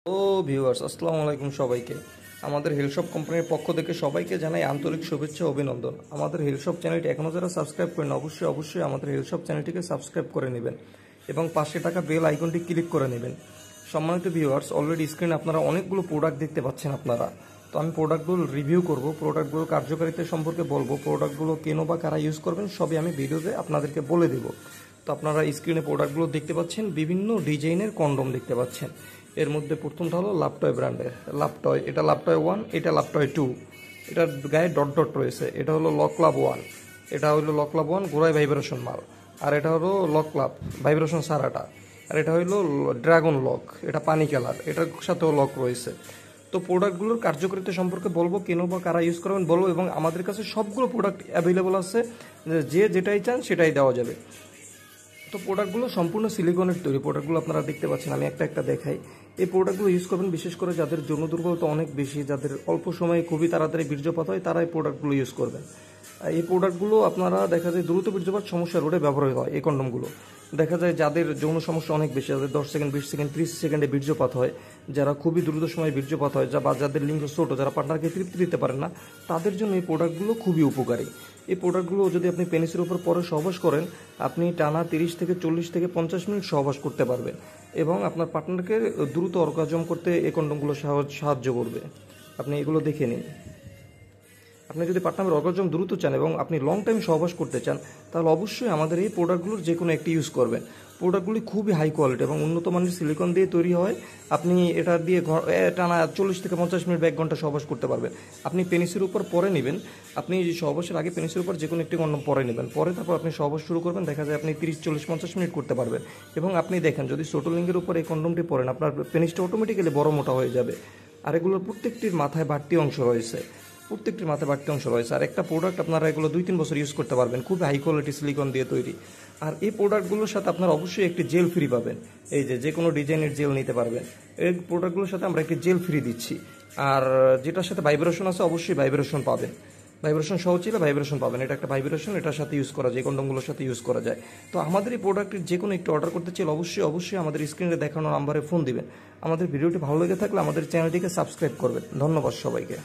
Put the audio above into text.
ও viewers, আসসালামু আলাইকুম সবাইকে। আমাদের হেলশপ কোম্পানির পক্ষ থেকে সবাইকে জানাই আন্তরিক শুভেচ্ছা ও অভিনন্দন। আমাদের হেলশপ চ্যানেলটি এখনও যারা সাবস্ক্রাইব করেন অবশ্যই আমাদের হেলশপ চ্যানেলটিকে সাবস্ক্রাইব করে নেবেন এবং পাশে থাকা বেল আইকনটি ক্লিক করে নেবেন। সম্মানিত ভিউয়ার্স, অলরেডি স্ক্রিনে আপনারা অনেকগুলো প্রোডাক্ট দেখতে পাচ্ছেন আপনারা। তো আমি প্রোডাক্টগুলো রিভিউ করব, প্রোডাক্টগুলোর কার্যকারিতা সম্পর্কে বলবো, প্রোডাক্টগুলো কেন বা কারা ইউজ করবেন সবই আমি ভিডিওতে আপনাদেরকে বলে দেব। তো আপনারা স্ক্রিনে প্রোডাক্টগুলো দেখতে পাচ্ছেন, বিভিন্ন ডিজাইনের কন্ডম দেখতে পাচ্ছেন। এর মধ্যে প্রথমটা হলো লাভটয় ব্র্যান্ডের লাভটয়, এটা লাভটয় 1, এটা লাভটয় 2, এটার গায়ে ডট ডট রয়েছে। এটা হলো লক ক্লাব 1, এটা হলো লক ক্লাব 1 গোড়ায় ভাইব্রেশন মাল। আর এটা হলো লক ক্লাব ভাইব্রেশন সারাটা। আর এটা হলো ড্রাগন লক, এটা পানি কালার, এটার সাথেও লক রয়েছে। তো প্রোডাক্টগুলোর কার্যকারিতা সম্পর্কে বলবো, কেন বা কারা ইউজ করবেন বলবো, এবং আমাদের কাছে সবগুলো প্রোডাক্ট অ্যাভেলেবল আছে, যে যেটাই চান সেটাই দেওয়া যাবে। তো প্রোডাক্টগুলো সম্পূর্ণ সিলিকনের তৈরি। প্রোডাক্টগুলো আপনারা দেখতে পাচ্ছেন, আমি একটা একটা দেখাই। এই প্রোডাক্টগুলো ইউজ করবেন বিশেষ করে যাদের যৌন দুর্বলতা অনেক বেশি, যাদের অল্প সময়ে খুবই তাড়াতাড়ি বীর্যপাত হয়, তারা এই প্রোডাক্টগুলো ইউজ করবেন। এই প্রোডাক্টগুলো আপনারা দেখা যায় দ্রুত বীর্যপাত সমস্যা রোধে ব্যবহার হয়। এই কন্ডমগুলো দেখা যায় যাদের যৌন সমস্যা অনেক বেশি, যাদের 10 সেকেন্ড, 20 সেকেন্ড, 30 সেকেন্ডে বীর্যপাত হয়, যারা খুবই দ্রুত সময়ে বীর্যপাত হয়, বা যাদের লিঙ্গ ছোট, যারা পার্টনারকে তৃপ্তি দিতে পারেন না, তাদের জন্য এই প্রোডাক্টগুলো খুবই উপকারী। এই প্রোডাক্টগুলো যদি আপনি পেনিসের উপর পরে সহবাস করেন, আপনি টানা 30 থেকে 40 থেকে 50 মিনিট সহবাস করতে পারবেন এবং আপনার পার্টনারকে দ্রুত অর্গাজম করতে এই কন্ডমগুলো সাহায্য করবে। আপনি এগুলো দেখে নিন। আপনি যদি পার্টনারের অর্গাজম দ্রুত চান এবং আপনি লং টাইম সহবাস করতে চান, তাহলে অবশ্যই আমাদের এই প্রোডাক্টগুলোর যে কোনো একটি ইউজ করবেন। প্রোডাক্টগুলি খুবই হাই কোয়ালিটি এবং উন্নত মানের সিলিকন দিয়ে তৈরি হয়। আপনি এটা দিয়ে টানা 40 থেকে 50 মিনিট বা 1 ঘন্টা সহবাস করতে পারবেন। আপনি পেনিসের উপর পরে নেবেন, আপনি সহবাসের আগে পেনিসের উপর যে কোনো একটি কন্ডম পরে নেবেন, পরে তারপর আপনি সহবাস শুরু করবেন। দেখা যায় আপনি 30, 40, 50 মিনিট করতে পারবেন। এবং আপনি দেখেন, যদি ছোট লিঙ্গের উপর এই কন্ডমটি পরেন, আপনার পেনিসটা অটোমেটিক্যালি বড় মোটা হয়ে যাবে। আর এগুলোর প্রত্যেকটির মাথায় বাড়তি অংশ রয়েছে, প্রত্যেকটির মাথায় বাড়তি অংশ রয়েছে। আর একটা প্রোডাক্ট আপনারা এগুলো 2-3 বছর ইউজ করতে পারবেন, খুব হাই কোয়ালিটি সিলিকন দিয়ে তৈরি। আর এই প্রোডাক্টগুলোর সাথে আপনারা অবশ্যই একটি জেল ফ্রি পাবেন। এই যে কোনো ডিজাইনের জেল নিতে পারবেন। এই প্রোডাক্টগুলোর সাথে আমরা একটি জেল ফ্রি দিচ্ছি। আর যেটার সাথে ভাইব্রেশন আছে, অবশ্যই ভাইব্রেশন পাবেন। ভাইব্রেশন সহ ছিল ভাইব্রেশন পাবেন। এটা একটা ভাইব্রেশন, এটার সাথে ইউজ করা যায়, কন্ডমগুলোর সাথে ইউজ করা যায়। তো আমাদের এই প্রোডাক্টের যে কোনো একটু অর্ডার করতে চাইলে অবশ্যই আমাদের স্ক্রিনে দেখানো নাম্বারে ফোন দিবেন। আমাদের ভিডিওটি ভালো লেগে থাকলে আমাদের চ্যানেলটিকে সাবস্ক্রাইব করবেন। ধন্যবাদ সবাইকে।